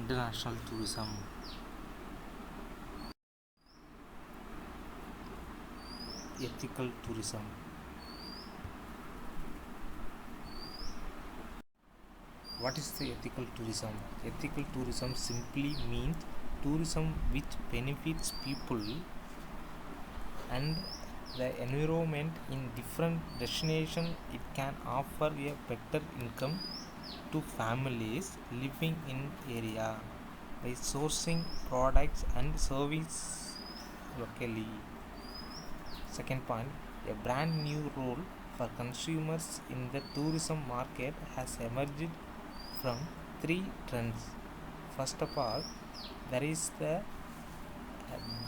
international tourism. Ethical tourism. What is the ethical tourism? Ethical tourism simply means tourism which benefits people and the environment in different destinations. It can offer a better income to families living in area by sourcing products and service locally. Second point, a brand new role for consumers in the tourism market has emerged from three trends. First of all, there is the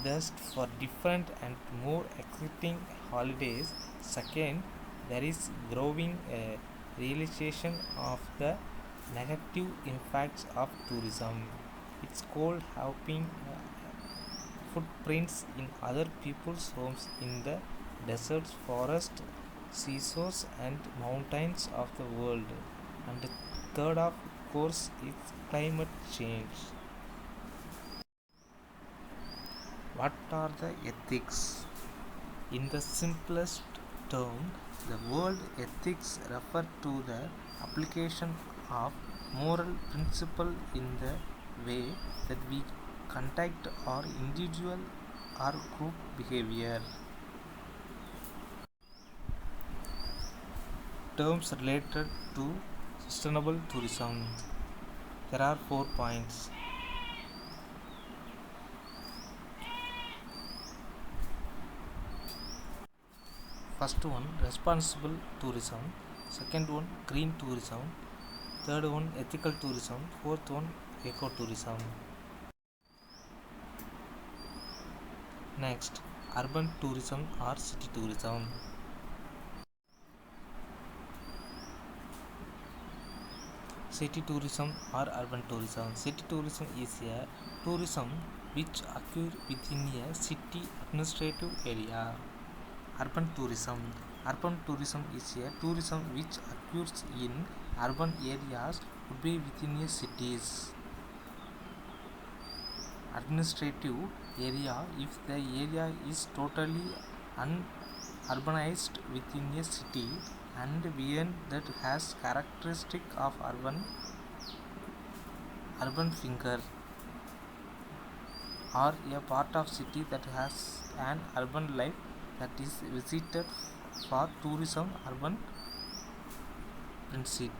best for different and more exciting holidays. Second, there is growing realization of the negative impacts of tourism. It's called helping footprints in other people's homes in the deserts, forests, seashores, and mountains of the world. And the third, of course, is climate change. What are the ethics? In the simplest term, the word ethics refer to the application of moral principle in the way that we conduct our individual or group behavior. Terms related to sustainable tourism. There are 4 points. First one, responsible tourism. Second one, green tourism. Third one, ethical tourism. Fourth one, ecotourism. Next, urban tourism or city tourism. City tourism or urban tourism. City tourism is a tourism which occurs within a city administrative area. Urban tourism. Urban tourism is a tourism which occurs in urban areas, would be within a cities. Administrative area, if the area is totally unurbanized within a city and beyond that has characteristic of urban finger, or a part of city that has an urban life that is visited for tourism, urban transit.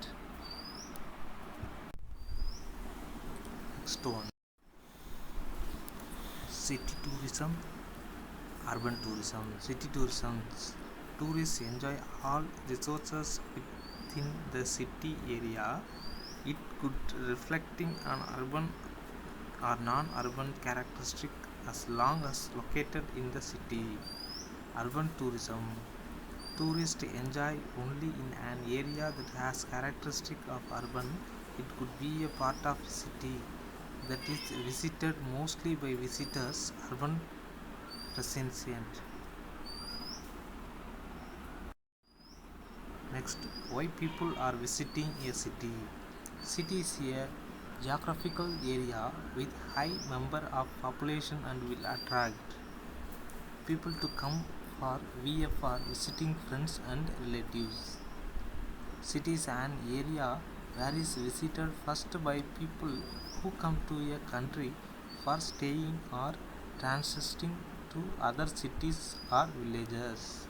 Next one, city tourism, urban tourism. City tourism, tourists enjoy all resources within the city area. It could reflecting on urban or non-urban characteristic as long as located in the city. Urban tourism, tourists enjoy only in an area that has characteristic of urban. It could be a part of city that is visited mostly by visitors, urban transient. Next, why people are visiting a city. City is a geographical area with high number of population and will attract people to come for VFR, visiting friends and relatives. City is an area where is visited first by people who come to a country for staying or transiting to other cities or villages.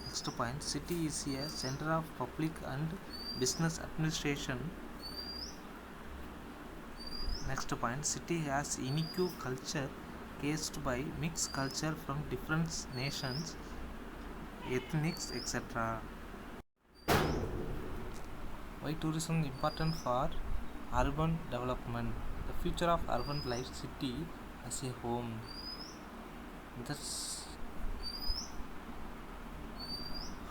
Next point, city is a center of public and business administration. Next point, city has unique culture cased by mixed culture from different nations, ethnics, etc. Why tourism important for urban development? The future of urban life, city as a home. Thus,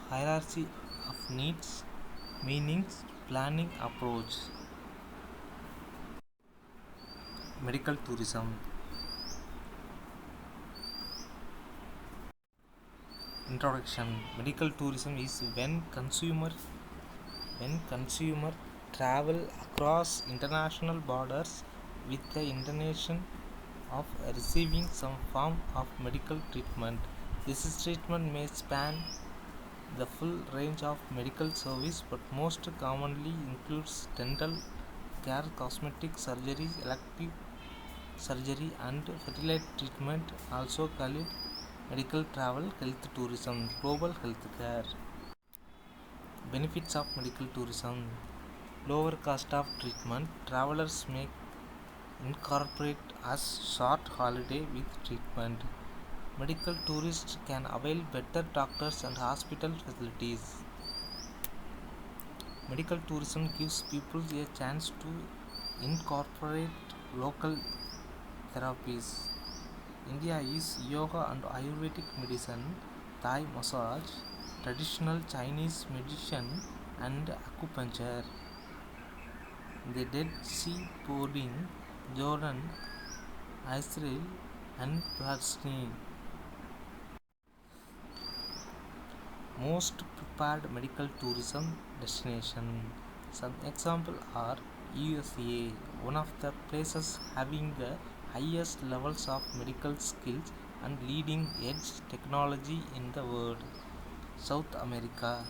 hierarchy of needs, meanings, planning approach. Medical tourism. Introduction. Medical tourism is when consumer travel across international borders with the intention of receiving some form of medical treatment. This treatment may span the full range of medical service, but most commonly includes dental care, cosmetic surgery, elective surgery, and fertility treatment, also called medical travel, health tourism, global health care. Benefits of medical tourism: lower cost of treatment. Travelers may incorporate as short holiday with treatment. Medical tourists can avail better doctors and hospital facilities. Medical tourism gives people a chance to incorporate local therapies. India is yoga and Ayurvedic medicine, Thai massage, traditional Chinese medicine, and acupuncture. The Dead Sea Boarding, Jordan, Israel, and Palestine. Most prepared medical tourism destination. Some examples are USA, one of the places having the highest levels of medical skills and leading edge technology in the world. South America,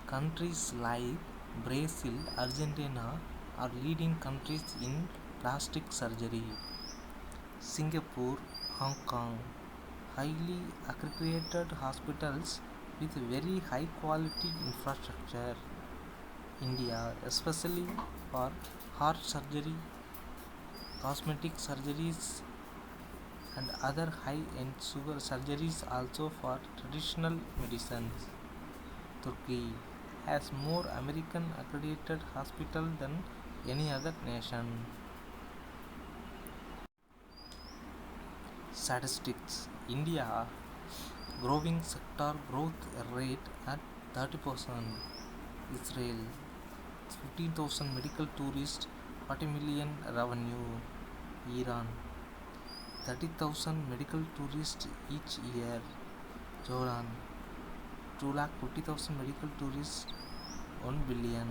countries like Brazil, Argentina are leading countries in plastic surgery. Singapore, Hong Kong, highly accredited hospitals with very high quality infrastructure. India, especially for heart surgery, cosmetic surgeries, and other high end sugar surgeries, also for traditional medicines. Turkey has more American accredited hospital than any other nation. Statistics: India growing sector growth rate at 30%. Israel 15,000 medical tourists, 40 million revenue. Iran 30,000 medical tourists each year. Jordan 250,000 medical tourists, 1 billion.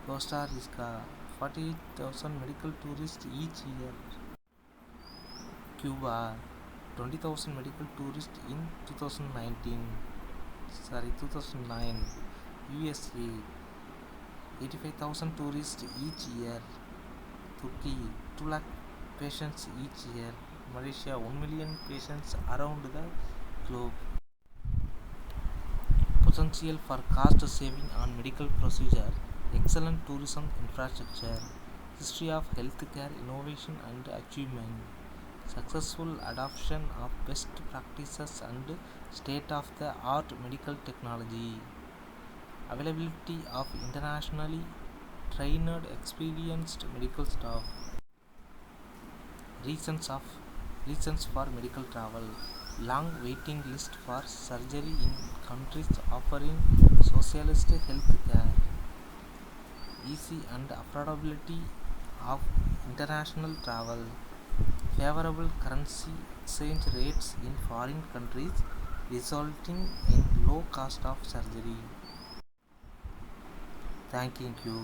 Costa Rica 48,000 medical tourists each year. Cuba 20,000 medical tourists in 2009. USA 85,000 tourists each year. Turkey 2 lakh patients each year. Malaysia 1 million patients around the globe. Potential for cost saving on medical procedure: excellent tourism infrastructure, history of healthcare innovation and achievement, successful adoption of best practices and state of the art medical technology, availability of internationally trained experienced medical staff. Reasons for medical travel: long waiting list for surgery in countries offering socialist health care, easy and affordability of international travel, favorable currency exchange rates in foreign countries resulting in low cost of surgery. Thank you.